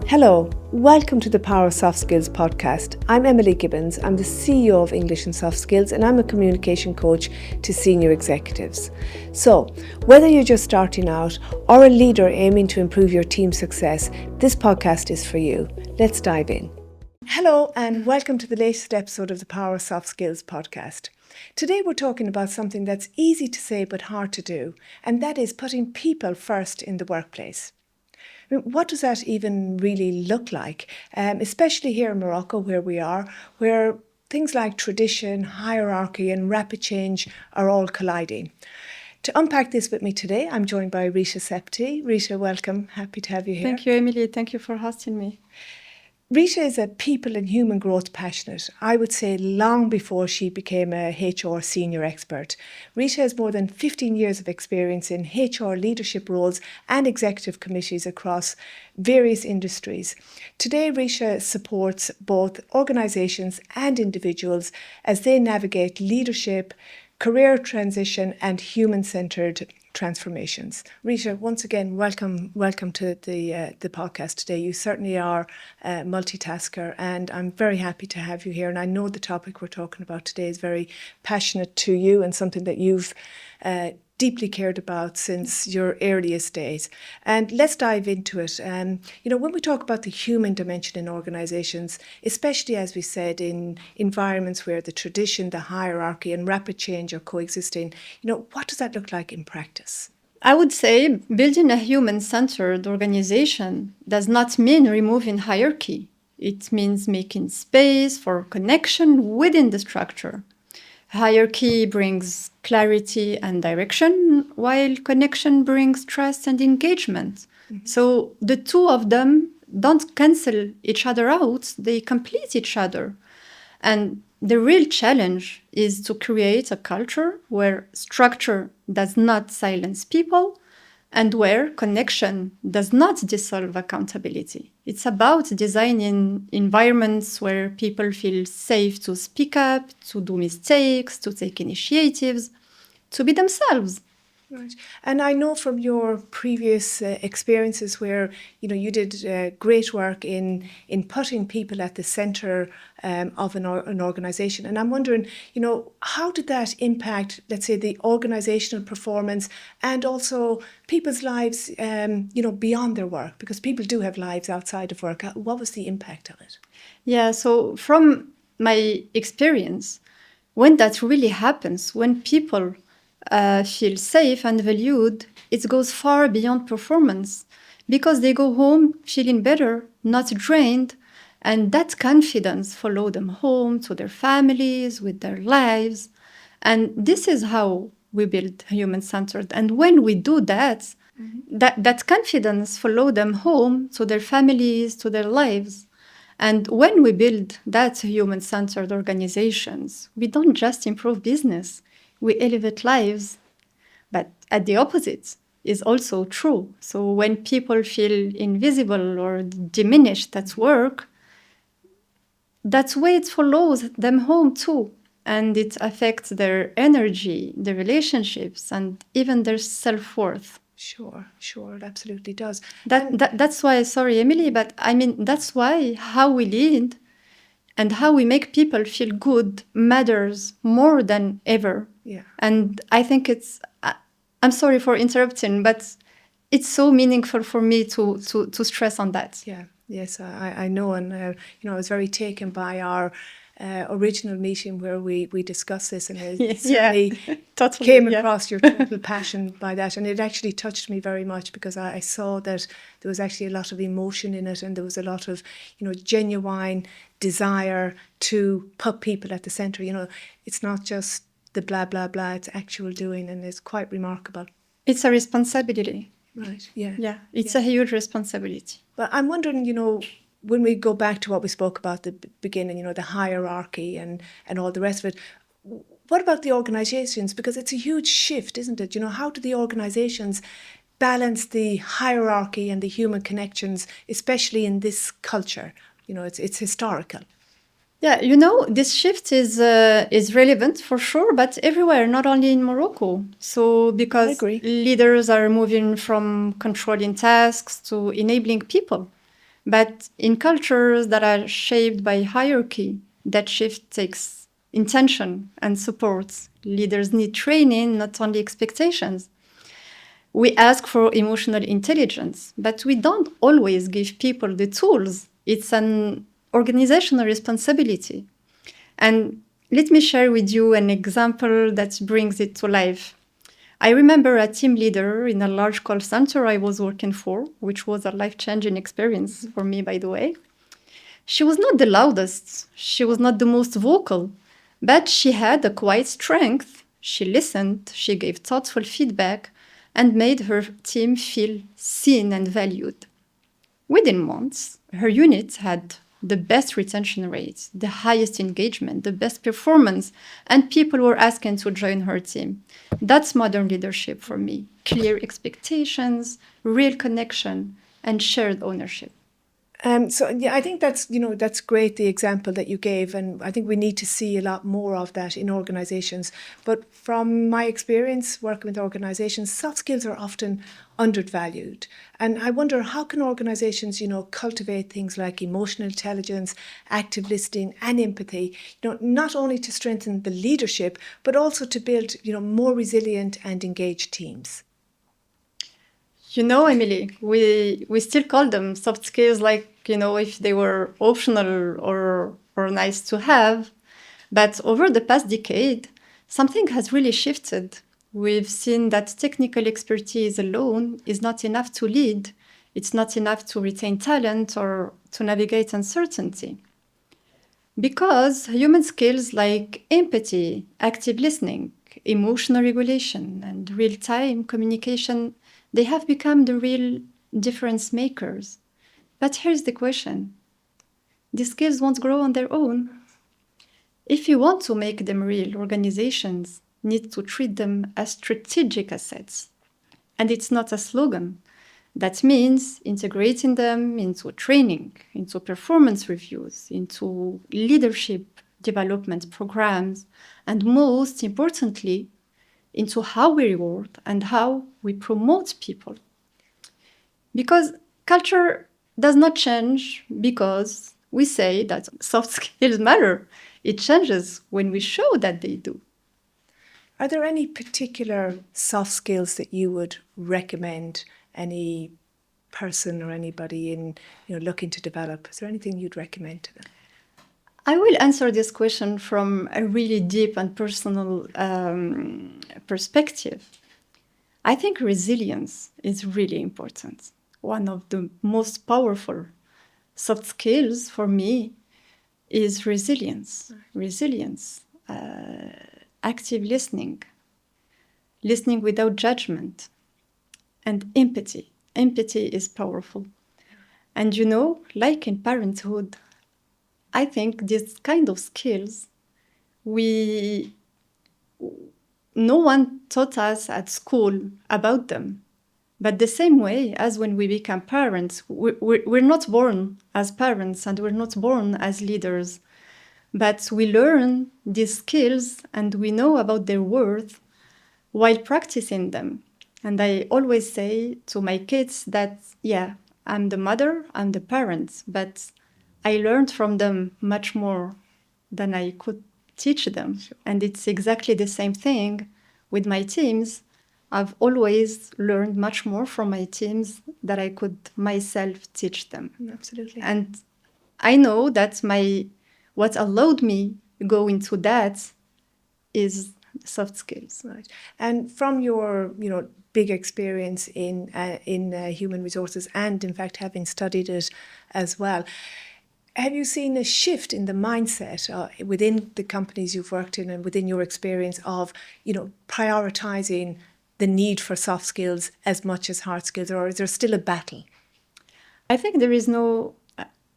Hello, welcome to the Power of Soft Skills podcast. I'm Emily Gibbons. I'm the CEO of English and Soft Skills, and I'm a communication coach to senior executives. So, whether you're just starting out or a leader aiming to improve your team's success, this podcast is for you. Let's dive in. Hello, and welcome to the latest episode of the Power of Soft Skills podcast. Today we're talking about something that's easy to say but hard to do, and that is putting people first in the workplace. What does that even really look like, especially here in Morocco where we are, where things like tradition, hierarchy and rapid change are all colliding? To unpack this with me today, I'm joined by Rhita Sebti. Rhita, welcome. Happy to have you here. Thank you, Emily. Thank you for hosting me. Rhita is a people and human growth passionate, I would say long before she became a HR senior expert. Rhita has more than 15 years of experience in HR leadership roles and executive committees across various industries. Today, Rhita supports both organisations and individuals as they navigate leadership, career transition and human-centered transformations. Rhita, once again, welcome to the podcast today. You certainly are a multitasker, and I'm very happy to have you here. And I know the topic we're talking about today is very passionate to you and something that you've deeply cared about since your earliest days. And let's dive into it. When we talk about the human dimension in organisations, especially as we said in environments where the tradition, the hierarchy and rapid change are coexisting, what does that look like in practice? I would say building a human-centered organization does not mean removing hierarchy. It means making space for connection within the structure. Hierarchy brings clarity and direction, while connection brings trust and engagement. Mm-hmm. So the two of them don't cancel each other out, they complete each other. And the real challenge is to create a culture where structure does not silence people and where connection does not dissolve accountability. It's about designing environments where people feel safe to speak up, to do mistakes, to take initiatives, to be themselves. Right. And I know from your previous experiences where, you did great work in putting people at the centre of an organisation. And I'm wondering, how did that impact, let's say, the organisational performance and also people's lives, beyond their work? Because people do have lives outside of work. What was the impact of it? Yeah, so from my experience, when that really happens, when people feel safe and valued, it goes far beyond performance because they go home feeling better, not drained, and that confidence follows them home to their families, with their lives. And this is how we build human-centered. And when we do that, that confidence follows them home to their families, to their lives. And when we build that human-centered organizations, we don't just improve business, we elevate lives. But at the opposite is also true. So when people feel invisible or diminished at work, that way it follows them home too. And it affects their energy, their relationships, and even their self-worth. Sure, it absolutely does. That's why, sorry, Emily, but that's why how we lead and how we make people feel good matters more than ever. Yeah. And I think I'm sorry for interrupting, but it's so meaningful for me to stress on that. Yeah, yes, I know. And, I was very taken by our original meeting where we discussed this, and it certainly totally, came across your total passion by that. And it actually touched me very much because I saw that there was actually a lot of emotion in it, and there was a lot of, genuine desire to put people at the centre. It's not just the blah, blah, blah, it's actual doing, and it's quite remarkable. It's a responsibility. Right, yeah. Yeah, it's a huge responsibility. But I'm wondering, when we go back to what we spoke about at the beginning, the hierarchy and all the rest of it, what about the organisations? Because it's a huge shift, isn't it? How do the organisations balance the hierarchy and the human connections, especially in this culture? It's historical. Yeah, this shift is relevant for sure, but everywhere, not only in Morocco. So because leaders are moving from controlling tasks to enabling people. But in cultures that are shaped by hierarchy, that shift takes intention and support. Leaders need training, not only expectations. We ask for emotional intelligence, but we don't always give people the tools. It's an organizational responsibility. And let me share with you an example that brings it to life. I remember a team leader in a large call center I was working for, which was a life-changing experience for me, by the way. She was not the loudest, she was not the most vocal, but she had a quiet strength. She listened, she gave thoughtful feedback, and made her team feel seen and valued. Within months, her unit had the best retention rates, the highest engagement, the best performance, and people were asking to join her team. That's modern leadership for me. Clear expectations, real connection, and shared ownership. So yeah, I think that's great, the example that you gave, and I think we need to see a lot more of that in organizations. But from my experience working with organizations, soft skills are often undervalued. And I wonder, how can organizations, cultivate things like emotional intelligence, active listening, and empathy, not only to strengthen the leadership, but also to build, more resilient and engaged teams? Emily, we still call them soft skills, like, if they were optional or nice to have. But over the past decade, something has really shifted. We've seen that technical expertise alone is not enough to lead. It's not enough to retain talent or to navigate uncertainty. Because human skills like empathy, active listening, emotional regulation, and real-time communication, they have become the real difference makers. But here's the question. These skills won't grow on their own. If you want to make them real, organizations need to treat them as strategic assets. And it's not a slogan. That means integrating them into training, into performance reviews, into leadership development programs, and most importantly, into how we reward and how we promote people. Because culture does not change because we say that soft skills matter. It changes when we show that they do. Are there any particular soft skills that you would recommend any person or anybody in looking to develop? Is there anything you'd recommend to them? I will answer this question from a really deep and personal perspective. I think resilience is really important. One of the most powerful soft skills for me is resilience. Resilience, active listening, listening without judgment, and empathy. Empathy is powerful. And like in parenthood, I think this kind of skills, no one taught us at school about them. But the same way as when we become parents, we're not born as parents and we're not born as leaders. But we learn these skills and we know about their worth while practicing them. And I always say to my kids that, yeah, I'm the mother, I'm the parent, but I learned from them much more than I could teach them. Sure. And it's exactly the same thing with my teams. I've always learned much more from my teams than I could myself teach them. Absolutely. And I know that what allowed me to go into that is soft skills. Right. And from your, big experience in human resources and, in fact, having studied it as well, have you seen a shift in the mindset within the companies you've worked in and within your experience of, prioritizing the need for soft skills as much as hard skills, or is there still a battle? I think there is no...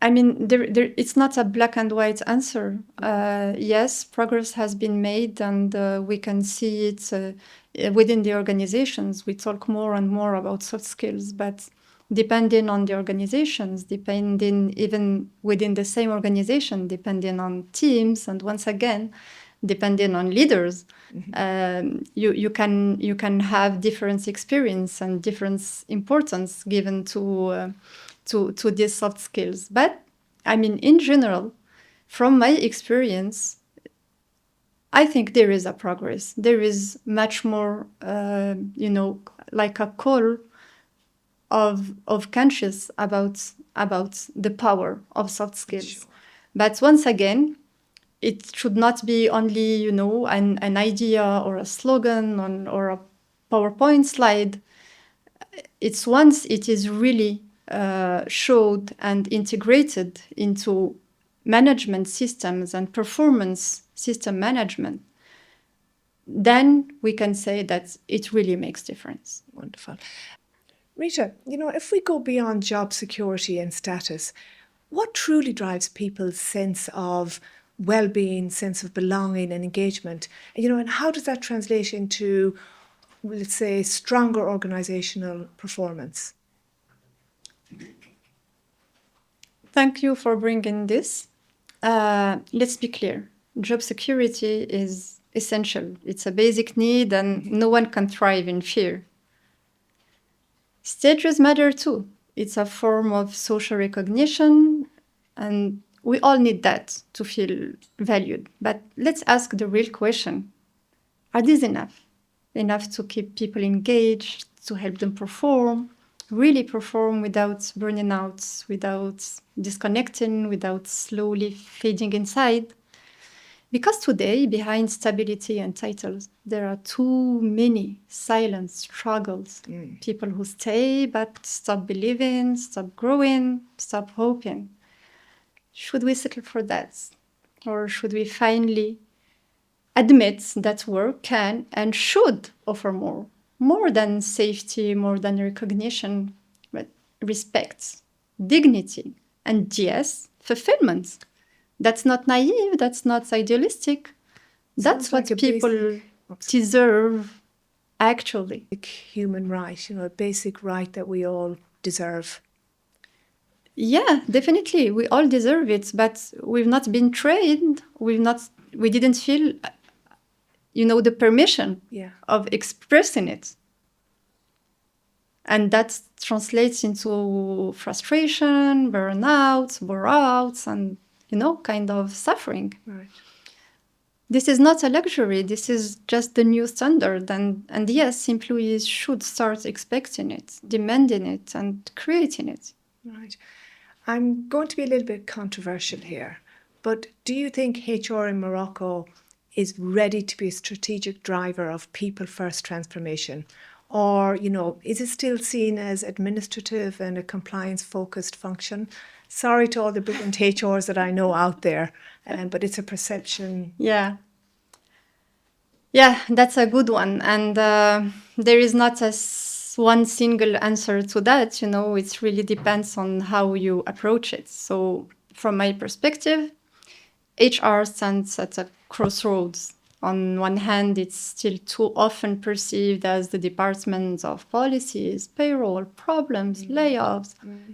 it's not a black and white answer. Yes, progress has been made, and we can see it within the organizations. We talk more and more about soft skills, but depending on the organizations, depending even within the same organization, depending on teams, and once again, depending on leaders, you can have different experience and different importance given to to these soft skills. But I mean, in general, from my experience, I think there is a progress. There is much more, like a call of conscious about the power of soft skills. Sure. But once again, it should not be only, an idea or a slogan or a PowerPoint slide. It's once it is really showed and integrated into management systems and performance system management, then we can say that it really makes difference. Wonderful. Rhita, if we go beyond job security and status, what truly drives people's sense of well-being, sense of belonging and engagement? And how does that translate into, let's say, stronger organizational performance? Thank you for bringing this. Let's be clear. Job security is essential. It's a basic need, and no one can thrive in fear. Status matter too. It's a form of social recognition, and we all need that to feel valued. But let's ask the real question. Are these enough? Enough to keep people engaged, to help them really perform without burning out, without disconnecting, without slowly fading inside? Because today, behind stability and titles, there are too many silent struggles. People who stay but stop believing, stop growing, stop hoping. Should we settle for that? Or should we finally admit that work can and should offer more than safety, more than recognition, but respect, dignity, and yes, fulfillment? That's not naive, that's not idealistic. That's what people deserve, actually. Human right, a basic right that we all deserve. Yeah, definitely. We all deserve it, but we've not been trained. We didn't feel, the permission of expressing it. And that translates into frustration, burnouts, bore-outs, and kind of suffering. Right. This is not a luxury. This is just the new standard. And yes, employees should start expecting it, demanding it, and creating it. Right. I'm going to be a little bit controversial here, but do you think HR in Morocco is ready to be a strategic driver of people-first transformation? Or, is it still seen as administrative and a compliance-focused function? Sorry to all the brilliant HRs that I know out there, but it's a perception. Yeah, that's a good one. And there is not one single answer to that. It really depends on how you approach it. So from my perspective, HR stands at a crossroads. On one hand, it's still too often perceived as the department of policies, payroll, problems, layoffs,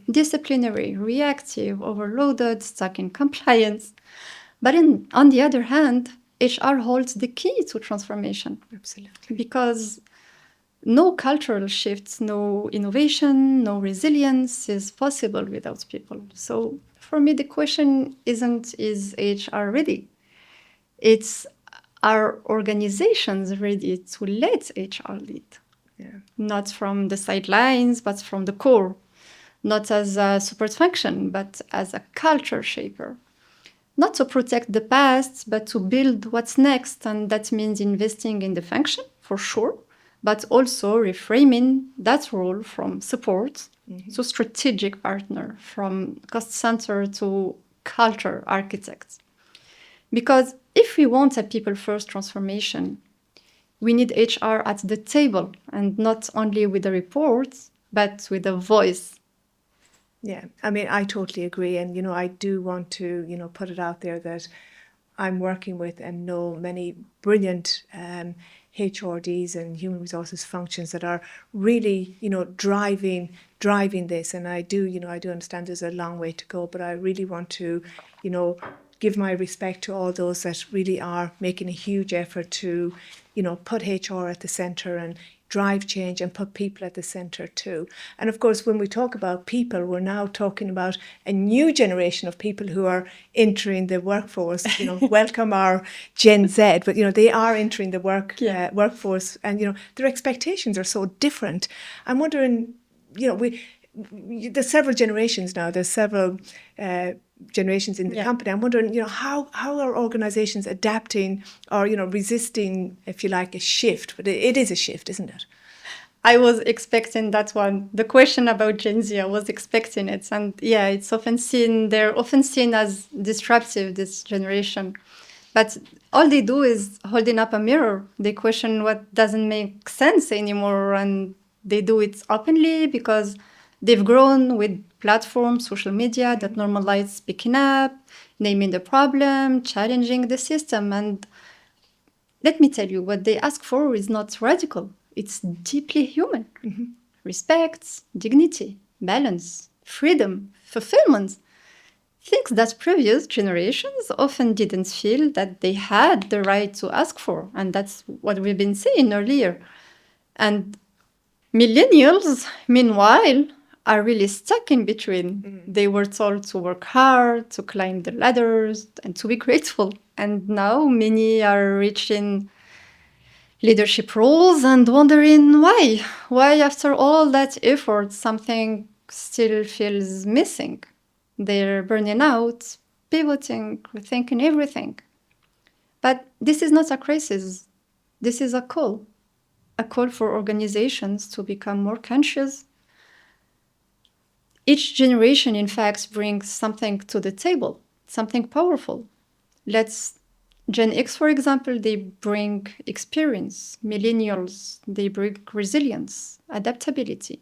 disciplinary, reactive, overloaded, stuck in compliance. But on the other hand, HR holds the key to transformation. Absolutely. Because no cultural shifts, no innovation, no resilience is possible without people. So for me, the question isn't, is HR ready? It's, are organizations ready to let HR lead? Yeah. Not from the sidelines, but from the core. Not as a support function, but as a culture shaper. Not to protect the past, but to build what's next. And that means investing in the function, for sure, but also reframing that role from support to strategic partner, from cost center to culture architect. Because if we want a people-first transformation, we need HR at the table, and not only with a report, but with a voice. Yeah, I mean, I totally agree. And, I do want to, put it out there that I'm working with and know many brilliant HRDs and human resources functions that are really, driving this. And I do understand there's a long way to go, but I really want to, give my respect to all those that really are making a huge effort to, put HR at the centre and drive change and put people at the centre too. And of course, when we talk about people, we're now talking about a new generation of people who are entering the workforce. Welcome our Gen Z, but they are entering the workforce, and their expectations are so different. I'm wondering, there's several generations now. There's several generations in the company. I'm wondering, how are organizations adapting or, resisting, if you like, a shift? But it is a shift, isn't it? I was expecting that one. The question about Gen Z, I was expecting it. And it's they're often seen as disruptive, this generation. But all they do is holding up a mirror. They question what doesn't make sense anymore. And they do it openly because they've grown with platforms, social media that normalize speaking up, naming the problem, challenging the system. And let me tell you, what they ask for is not radical. It's deeply human. Mm-hmm. Respect, dignity, balance, freedom, fulfillment. Things that previous generations often didn't feel that they had the right to ask for. And that's what we've been saying earlier. And millennials, meanwhile, are really stuck in between. Mm. They were told to work hard, to climb the ladders, and to be grateful. And now many are reaching leadership roles and wondering why. Why, after all that effort, something still feels missing. They're burning out, pivoting, rethinking everything. But this is not a crisis. This is a call for organizations to become more conscious. Each generation, in fact, brings something to the table, something powerful. Gen X, for example, they bring experience. Millennials, they bring resilience, adaptability.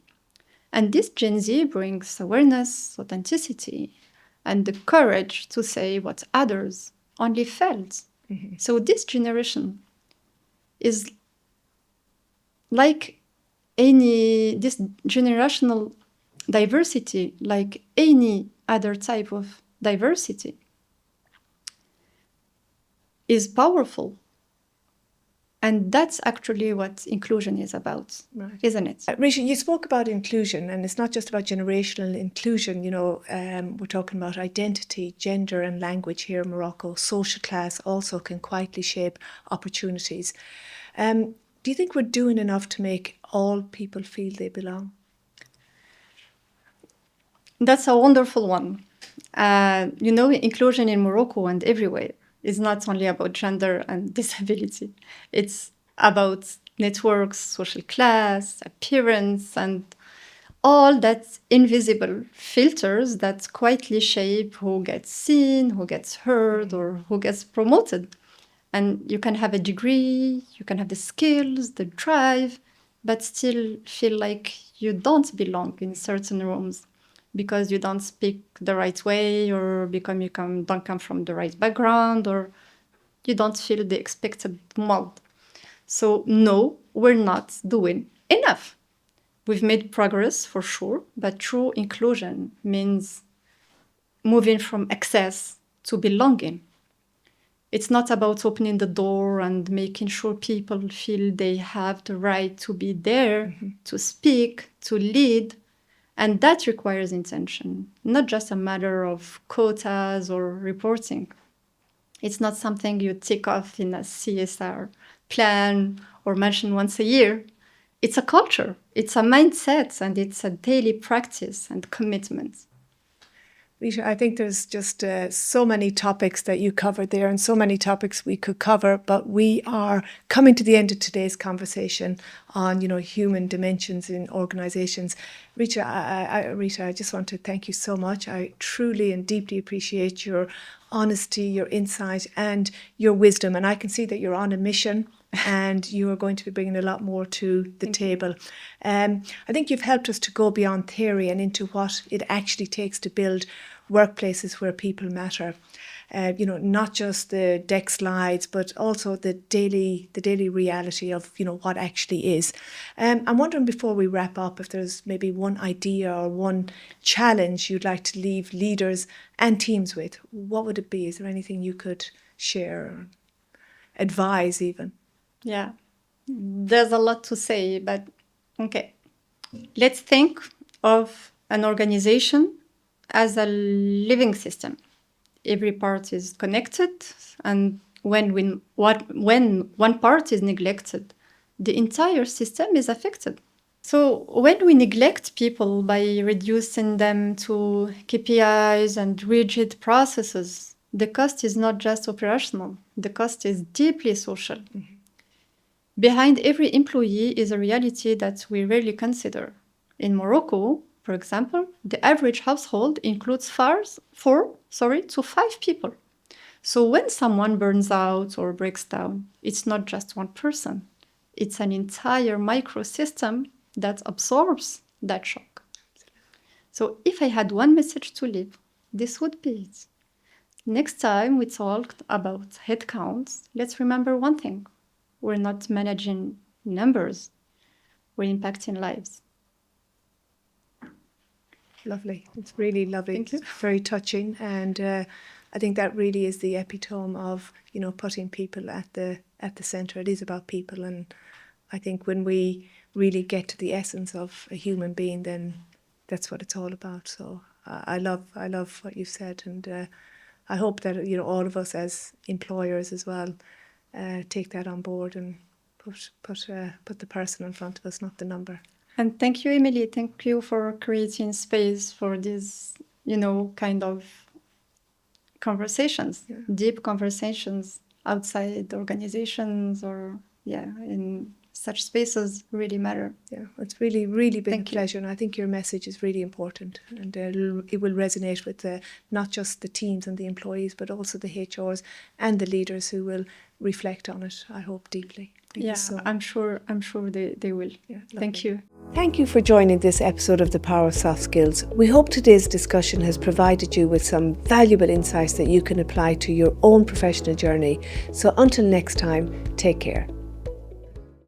And this Gen Z brings awareness, authenticity, and the courage to say what others only felt. Mm-hmm. So this generation is like this generational diversity, like any other type of diversity, is powerful. And that's actually what inclusion is about, right, isn't it? Rhita, you spoke about inclusion, and it's not just about generational inclusion. We're talking about identity, gender and language here in Morocco. Social class also can quietly shape opportunities. Do you think we're doing enough to make all people feel they belong? That's a wonderful one. Inclusion in Morocco and everywhere is not only about gender and disability. It's about networks, social class, appearance, and all that invisible filters that quietly shape who gets seen, who gets heard, or who gets promoted. And you can have a degree, you can have the skills, the drive, but still feel like you don't belong in certain rooms because you don't speak the right way, or because you don't come from the right background, or you don't feel the expected mold. So no, we're not doing enough. We've made progress for sure, but true inclusion means moving from access to belonging. It's not about opening the door and making sure people feel they have the right to be there, mm-hmm, to speak, to lead. And that requires intention, not just a matter of quotas or reporting. It's not something you tick off in a CSR plan or mention once a year. It's a culture, it's a mindset, and it's a daily practice and commitment. Rhita, I think there's just so many topics that you covered there, and so many topics we could cover, but we are coming to the end of today's conversation on, human dimensions in organizations. Rhita, I just want to thank you so much. I truly and deeply appreciate your honesty, your insight, and your wisdom. And I can see that you're on a mission and you are going to be bringing a lot more to the table. I think you've helped us to go beyond theory and into what it actually takes to build workplaces where people matter. Not just the deck slides, but also the daily reality of, what actually is. I'm wondering, before we wrap up, if there's maybe one idea or one challenge you'd like to leave leaders and teams with. What would it be? Is there anything you could share or advise even? Yeah. There's a lot to say, but okay. Let's think of an organization as a living system. Every part is connected, and when one part is neglected, the entire system is affected. So when we neglect people by reducing them to KPIs and rigid processes, the cost is not just operational, the cost is deeply social. Mm-hmm. Behind every employee is a reality that we rarely consider. In Morocco, for example, the average household includes 4 to 5 people. So when someone burns out or breaks down, it's not just one person. It's an entire microsystem that absorbs that shock. So if I had one message to leave, this would be it. Next time we talk about headcounts, let's remember one thing. We're not managing numbers. We're impacting lives. Lovely. It's really lovely. Thank you. It's very touching. And I think that really is the epitome of, putting people at the center. It is about people. And I think when we really get to the essence of a human being, then that's what it's all about. So I love what you've said. And I hope that, all of us as employers as well, take that on board and put the person in front of us, not the number. And thank you, Emily. Thank you for creating space for these, kind of conversations, deep conversations outside organizations or, in such spaces really matter. Yeah, it's really, really been a pleasure. And I think your message is really important. And it will resonate with not just the teams and the employees, but also the HRs and the leaders who will reflect on it, I hope, deeply. I'm sure they will. Yeah, thank you. Thank you for joining this episode of The Power of Soft Skills. We hope today's discussion has provided you with some valuable insights that you can apply to your own professional journey. So until next time, take care.